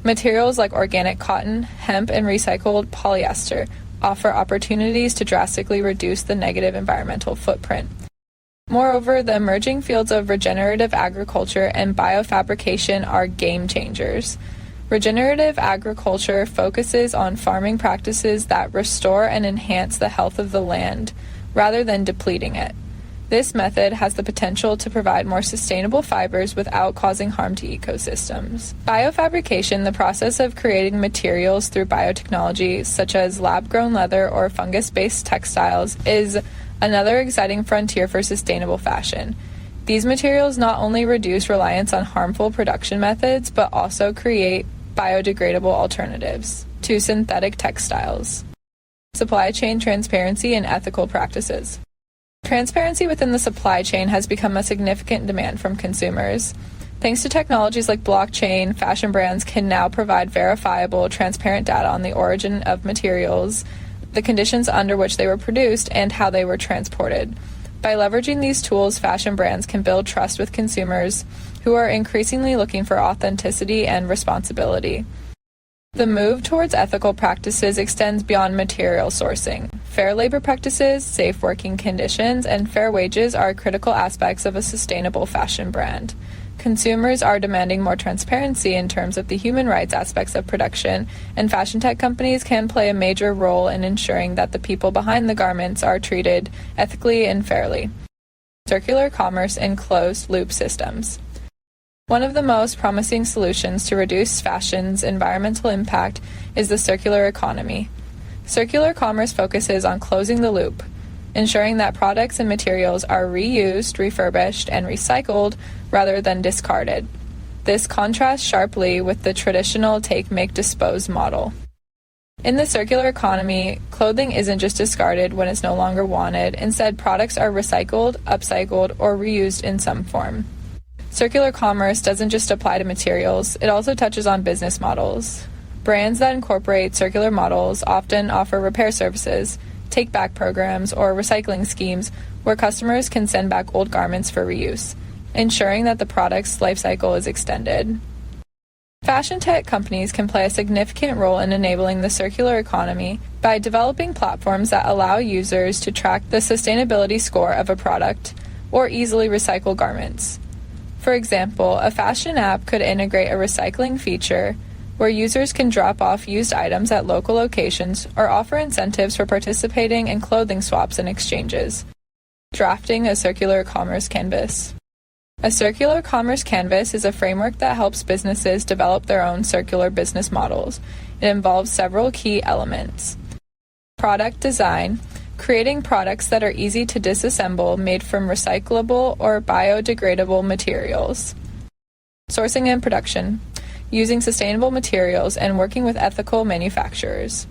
Materials like organic cotton, hemp, and recycled polyester offer opportunities to drastically reduce the negative environmental footprint. Moreover, the emerging fields of regenerative agriculture and biofabrication are game changers. Regenerative agriculture focuses on farming practices that restore and enhance the health of the land, rather than depleting it. This method has the potential to provide more sustainable fibers without causing harm to ecosystems. Biofabrication, the process of creating materials through biotechnology, such as lab-grown leather or fungus-based textiles, is another exciting frontier for sustainable fashion. These materials not only reduce reliance on harmful production methods, but also create biodegradable alternatives to synthetic textiles. Supply chain transparency and ethical practices. Transparency within the supply chain has become a significant demand from consumers. Thanks to technologies like blockchain, fashion brands can now provide verifiable, transparent data on the origin of materials, the conditions under which they were produced, and how they were transported. By leveraging these tools, fashion brands can build trust with consumers who are increasingly looking for authenticity and responsibility. The move towards ethical practices extends beyond material sourcing. Fair labor practices, safe working conditions, and fair wages are critical aspects of a sustainable fashion brand. Consumers are demanding more transparency in terms of the human rights aspects of production, and fashion tech companies can play a major role in ensuring that the people behind the garments are treated ethically and fairly. Circular commerce and closed-loop systems. One of the most promising solutions to reduce fashion's environmental impact is the circular economy. Circular commerce focuses on closing the loop, ensuring that products and materials are reused, refurbished, and recycled rather than discarded. This contrasts sharply with the traditional take, make, dispose model. In the circular economy, clothing isn't just discarded when it's no longer wanted. Instead, products are recycled, upcycled, or reused in some form. Circular commerce doesn't just apply to materials, it also touches on business models. Brands that incorporate circular models often offer repair services, take-back programs, or recycling schemes where customers can send back old garments for reuse, ensuring that the product's life cycle is extended. Fashion tech companies can play a significant role in enabling the circular economy by developing platforms that allow users to track the sustainability score of a product or easily recycle garments. For example, a fashion app could integrate a recycling feature where users can drop off used items at local locations or offer incentives for participating in clothing swaps and exchanges. Drafting a circular commerce canvas. A circular commerce canvas is a framework that helps businesses develop their own circular business models. It involves several key elements. Product design, creating products that are easy to disassemble, made from recyclable or biodegradable materials. Sourcing and production, using sustainable materials and working with ethical manufacturers.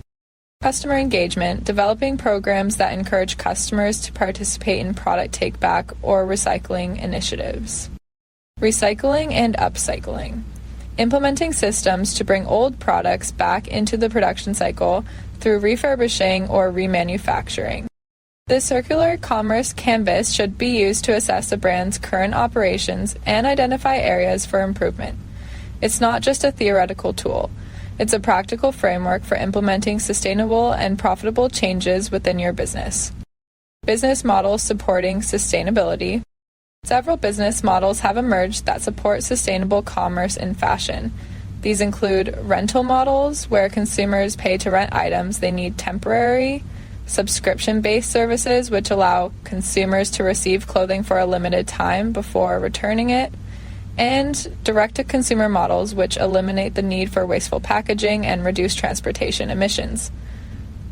Customer engagement, developing programs that encourage customers to participate in product take-back or recycling initiatives. Recycling and upcycling, implementing systems to bring old products back into the production cycle through refurbishing or remanufacturing. The circular commerce canvas should be used to assess a brand's current operations and identify areas for improvement. It's not just a theoretical tool. It's a practical framework for implementing sustainable and profitable changes within your business. Business models supporting sustainability. Several business models have emerged that support sustainable commerce in fashion. These include rental models, where consumers pay to rent items they need temporary, subscription-based services, which allow consumers to receive clothing for a limited time before returning it, and direct-to-consumer models, which eliminate the need for wasteful packaging and reduce transportation emissions.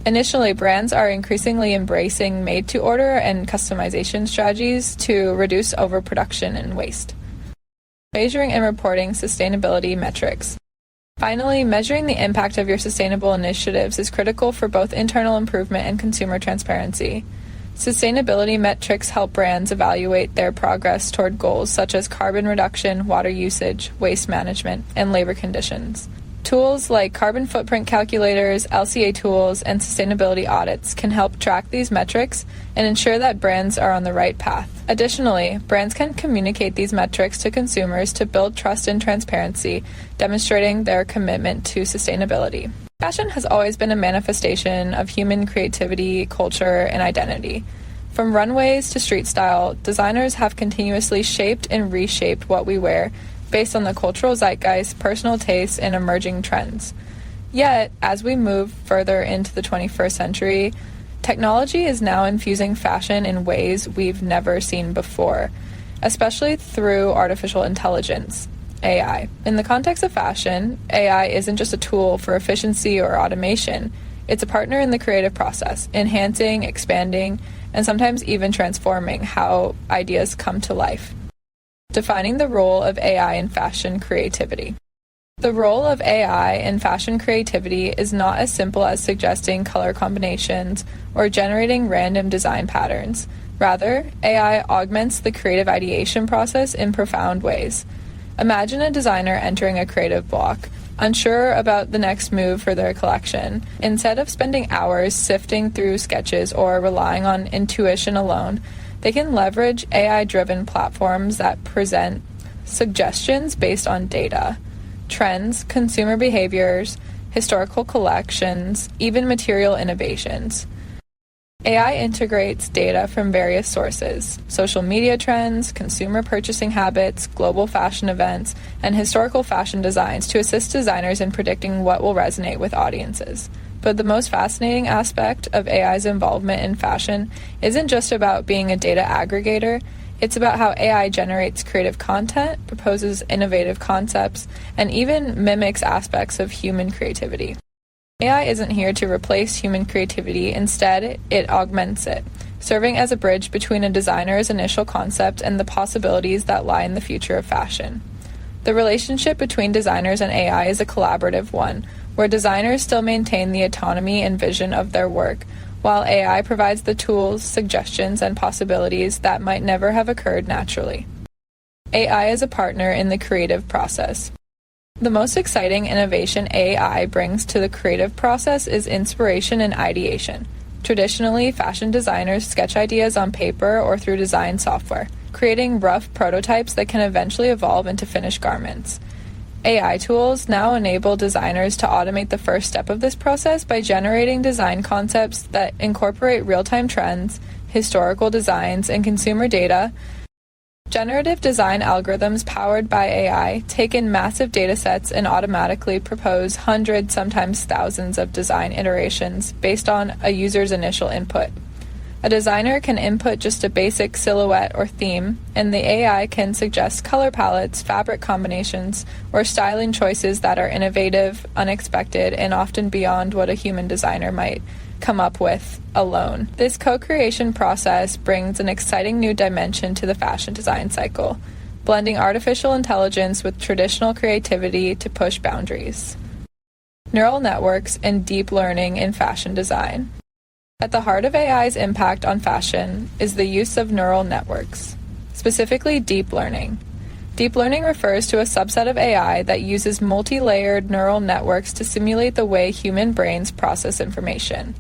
Initially, brands are increasingly embracing made-to-order and customization strategies to reduce overproduction and waste. Measuring and reporting sustainability metrics. Finally, measuring the impact of your sustainable initiatives is critical for both internal improvement and consumer transparency. Sustainability metrics help brands evaluate their progress toward goals such as carbon reduction, water usage, waste management, and labor conditions. Tools like carbon footprint calculators, LCA tools, and sustainability audits can help track these metrics and ensure that brands are on the right path. Additionally, brands can communicate these metrics to consumers to build trust and transparency, demonstrating their commitment to sustainability. Fashion has always been a manifestation of human creativity, culture, and identity. From runways to street style, designers have continuously shaped and reshaped what we wear based on the cultural zeitgeist, personal tastes, and emerging trends. Yet, as we move further into the 21st century, technology is now infusing fashion in ways we've never seen before, especially through artificial intelligence, AI. In the context of fashion, AI isn't just a tool for efficiency or automation. It's a partner in the creative process, enhancing, expanding, and sometimes even transforming how ideas come to life. Defining the role of AI in fashion creativity. The role of AI in fashion creativity is not as simple as suggesting color combinations or generating random design patterns. Rather, AI augments the creative ideation process in profound ways. Imagine a designer entering a creative block, unsure about the next move for their collection. Instead of spending hours sifting through sketches or relying on intuition alone, they can leverage AI-driven platforms that present suggestions based on data, trends, consumer behaviors, historical collections, even material innovations. AI integrates data from various sources: social media trends, consumer purchasing habits, global fashion events, and historical fashion designs to assist designers in predicting what will resonate with audiences. But the most fascinating aspect of AI's involvement in fashion isn't just about being a data aggregator. It's about how AI generates creative content, proposes innovative concepts, and even mimics aspects of human creativity. AI isn't here to replace human creativity. Instead, it augments it, serving as a bridge between a designer's initial concept and the possibilities that lie in the future of fashion. The relationship between designers and AI is a collaborative one, where designers still maintain the autonomy and vision of their work, while AI provides the tools, suggestions, and possibilities that might never have occurred naturally. AI is a partner in the creative process. The most exciting innovation AI brings to the creative process is inspiration and ideation. Traditionally, fashion designers sketch ideas on paper or through design software, creating rough prototypes that can eventually evolve into finished garments. AI tools now enable designers to automate the first step of this process by generating design concepts that incorporate real-time trends, historical designs, and consumer data. Generative design algorithms powered by AI take in massive datasets and automatically propose hundreds, sometimes thousands of design iterations based on a user's initial input. A designer can input just a basic silhouette or theme, and the AI can suggest color palettes, fabric combinations, or styling choices that are innovative, unexpected, and often beyond what a human designer might come up with alone. This co-creation process brings an exciting new dimension to the fashion design cycle, blending artificial intelligence with traditional creativity to push boundaries. Neural networks and deep learning in fashion design. At the heart of AI's impact on fashion is the use of neural networks, specifically deep learning. Deep learning refers to a subset of AI that uses multi-layered neural networks to simulate the way human brains process information.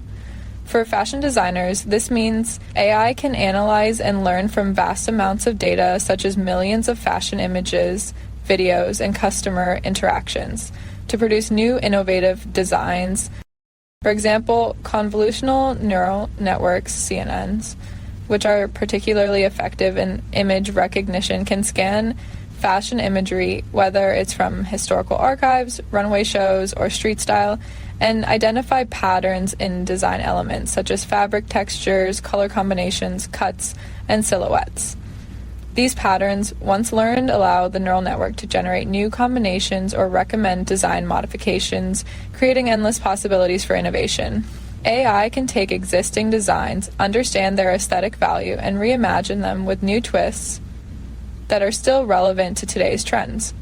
For fashion designers, this means AI can analyze and learn from vast amounts of data, such as millions of fashion images, videos, and customer interactions, to produce new innovative designs. For example, convolutional neural networks, CNNs, which are particularly effective in image recognition, can scan fashion imagery, whether it's from historical archives, runway shows, or street style, and identify patterns in design elements such as fabric textures, color combinations, cuts, and silhouettes. These patterns, once learned, allow the neural network to generate new combinations or recommend design modifications, creating endless possibilities for innovation. AI can take existing designs, understand their aesthetic value, and reimagine them with new twists that are still relevant to today's trends.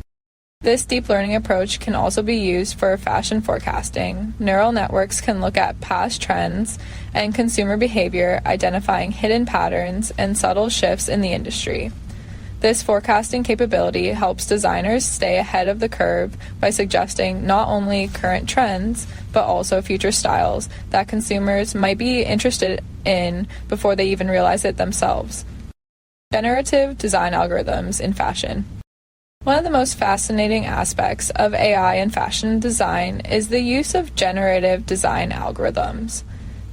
This deep learning approach can also be used for fashion forecasting. Neural networks can look at past trends and consumer behavior, identifying hidden patterns and subtle shifts in the industry. This forecasting capability helps designers stay ahead of the curve by suggesting not only current trends, but also future styles that consumers might be interested in before they even realize it themselves. Generative design algorithms in fashion. One of the most fascinating aspects of AI in fashion design is the use of generative design algorithms.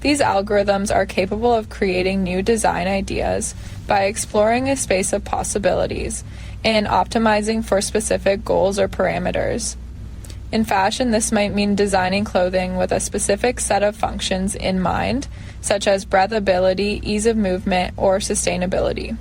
These algorithms are capable of creating new design ideas by exploring a space of possibilities and optimizing for specific goals or parameters. In fashion, this might mean designing clothing with a specific set of functions in mind, such as breathability, ease of movement, or sustainability.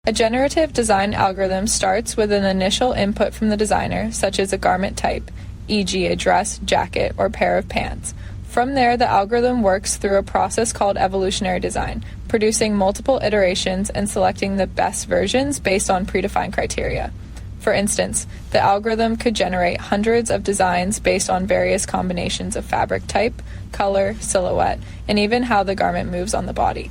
A generative design algorithm starts with an initial input from the designer, such as a garment type, e.g. a dress, jacket, or pair of pants, From there, the algorithm works through a process called evolutionary design, producing multiple iterations and selecting the best versions based on predefined criteria. For instance, the algorithm could generate hundreds of designs based on various combinations of fabric type, color, silhouette, and even how the garment moves on the body.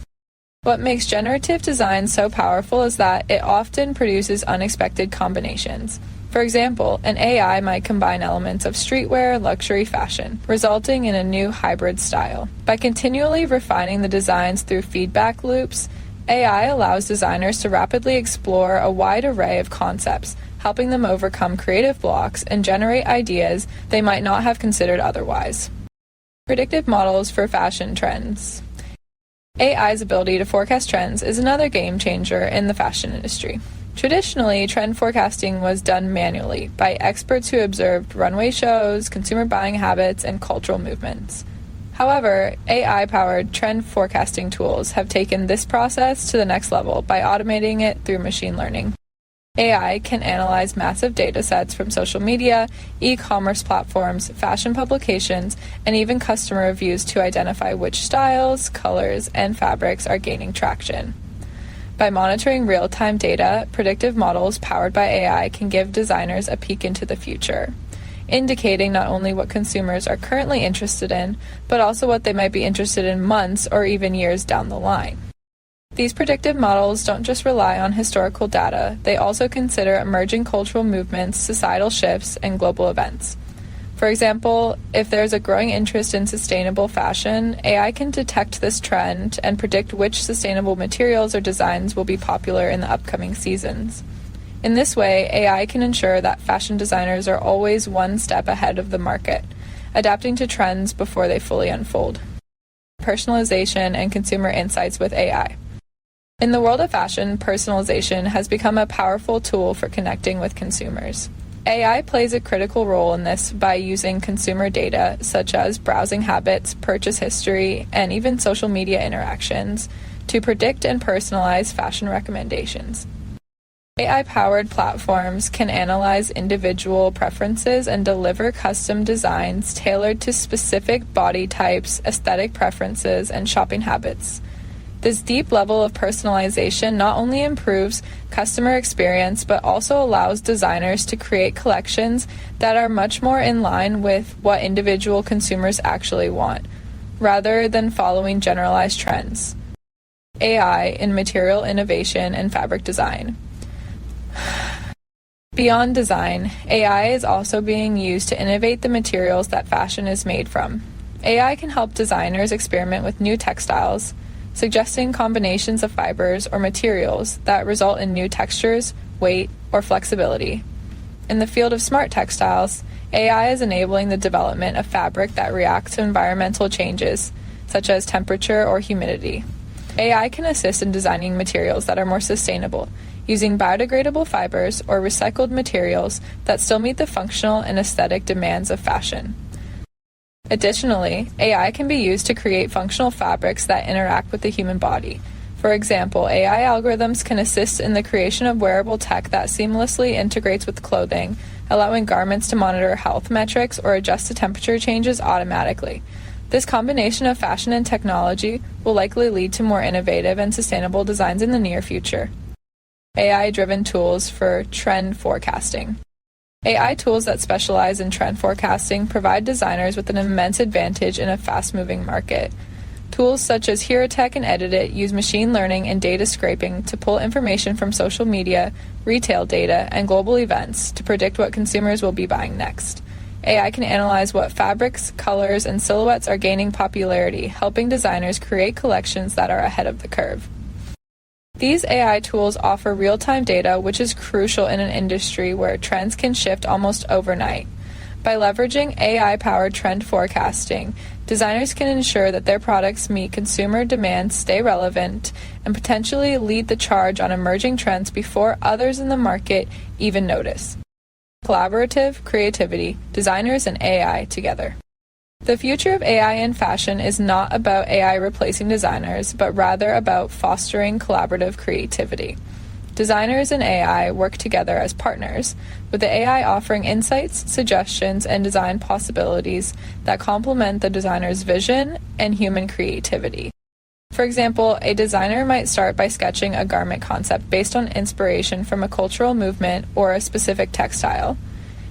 What makes generative design so powerful is that it often produces unexpected combinations. For example, an AI might combine elements of streetwear, luxury fashion, resulting in a new hybrid style. By continually refining the designs through feedback loops, AI allows designers to rapidly explore a wide array of concepts, helping them overcome creative blocks and generate ideas they might not have considered otherwise. Predictive models for fashion trends. AI's ability to forecast trends is another game changer in the fashion industry. Traditionally, trend forecasting was done manually by experts who observed runway shows, consumer buying habits, and cultural movements. However, AI-powered trend forecasting tools have taken this process to the next level by automating it through machine learning. AI can analyze massive data sets from social media, e-commerce platforms, fashion publications, and even customer reviews to identify which styles, colors, and fabrics are gaining traction. By monitoring real-time data, predictive models powered by AI can give designers a peek into the future, indicating not only what consumers are currently interested in, but also what they might be interested in months or even years down the line. These predictive models don't just rely on historical data, they also consider emerging cultural movements, societal shifts, and global events. For example, if there's a growing interest in sustainable fashion, AI can detect this trend and predict which sustainable materials or designs will be popular in the upcoming seasons. In this way, AI can ensure that fashion designers are always one step ahead of the market, adapting to trends before they fully unfold. Personalization and consumer insights with AI. In the world of fashion, personalization has become a powerful tool for connecting with consumers. AI plays a critical role in this by using consumer data such as browsing habits, purchase history, and even social media interactions to predict and personalize fashion recommendations. AI-powered platforms can analyze individual preferences and deliver custom designs tailored to specific body types, aesthetic preferences, and shopping habits. This deep level of personalization not only improves customer experience, but also allows designers to create collections that are much more in line with what individual consumers actually want, rather than following generalized trends. AI in material innovation and fabric design. Beyond design, AI is also being used to innovate the materials that fashion is made from. AI can help designers experiment with new textiles, suggesting combinations of fibers or materials that result in new textures, weight, or flexibility. In the field of smart textiles, AI is enabling the development of fabric that reacts to environmental changes, such as temperature or humidity. AI can assist in designing materials that are more sustainable, using biodegradable fibers or recycled materials that still meet the functional and aesthetic demands of fashion. Additionally, AI can be used to create functional fabrics that interact with the human body. For example, AI algorithms can assist in the creation of wearable tech that seamlessly integrates with clothing, allowing garments to monitor health metrics or adjust to temperature changes automatically. This combination of fashion and technology will likely lead to more innovative and sustainable designs in the near future. AI-driven tools for trend forecasting. AI tools that specialize in trend forecasting provide designers with an immense advantage in a fast-moving market. Tools such as HeroTech and Edit use machine learning and data scraping to pull information from social media, retail data, and global events to predict what consumers will be buying next. AI can analyze what fabrics, colors, and silhouettes are gaining popularity, helping designers create collections that are ahead of the curve. These AI tools offer real-time data, which is crucial in an industry where trends can shift almost overnight. By leveraging AI-powered trend forecasting, designers can ensure that their products meet consumer demands, stay relevant, and potentially lead the charge on emerging trends before others in the market even notice. Collaborative creativity, designers and AI together. The future of AI in fashion is not about AI replacing designers, but rather about fostering collaborative creativity. Designers and AI work together as partners, with the AI offering insights, suggestions, and design possibilities that complement the designer's vision and human creativity. For example, a designer might start by sketching a garment concept based on inspiration from a cultural movement or a specific textile.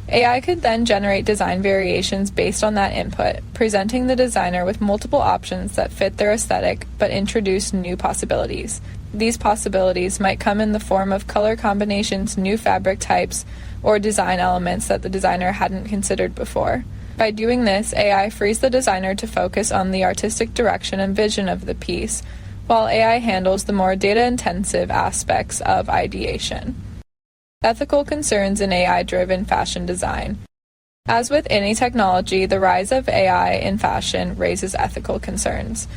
AI could then generate design variations based on that input, presenting the designer with multiple options that fit their aesthetic but introduce new possibilities. These possibilities might come in the form of color combinations, new fabric types, or design elements that the designer hadn't considered before. By doing this, AI frees the designer to focus on the artistic direction and vision of the piece, while AI handles the more data-intensive aspects of ideation. Ethical concerns in AI-driven fashion design. As with any technology, the rise of AI in fashion raises ethical concerns.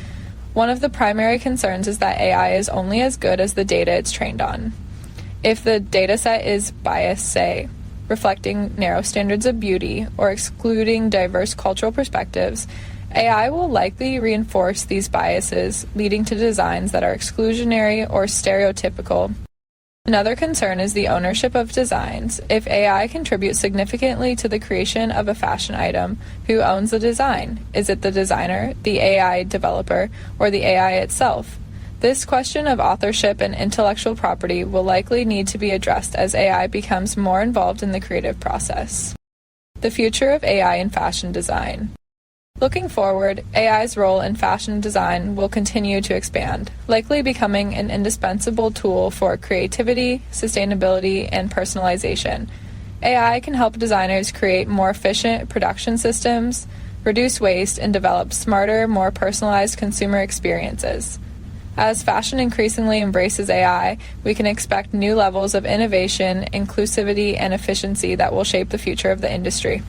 One of the primary concerns is that AI is only as good as the data it's trained on. If the dataset is biased, say, reflecting narrow standards of beauty or excluding diverse cultural perspectives, AI will likely reinforce these biases, leading to designs that are exclusionary or stereotypical. Another concern is the ownership of designs. If AI contributes significantly to the creation of a fashion item, who owns the design? Is it the designer, the AI developer, or the AI itself? This question of authorship and intellectual property will likely need to be addressed as AI becomes more involved in the creative process. The future of AI in fashion design. Looking forward, AI's role in fashion design will continue to expand, likely becoming an indispensable tool for creativity, sustainability, and personalization. AI can help designers create more efficient production systems, reduce waste, and develop smarter, more personalized consumer experiences. As fashion increasingly embraces AI, we can expect new levels of innovation, inclusivity, and efficiency that will shape the future of the industry.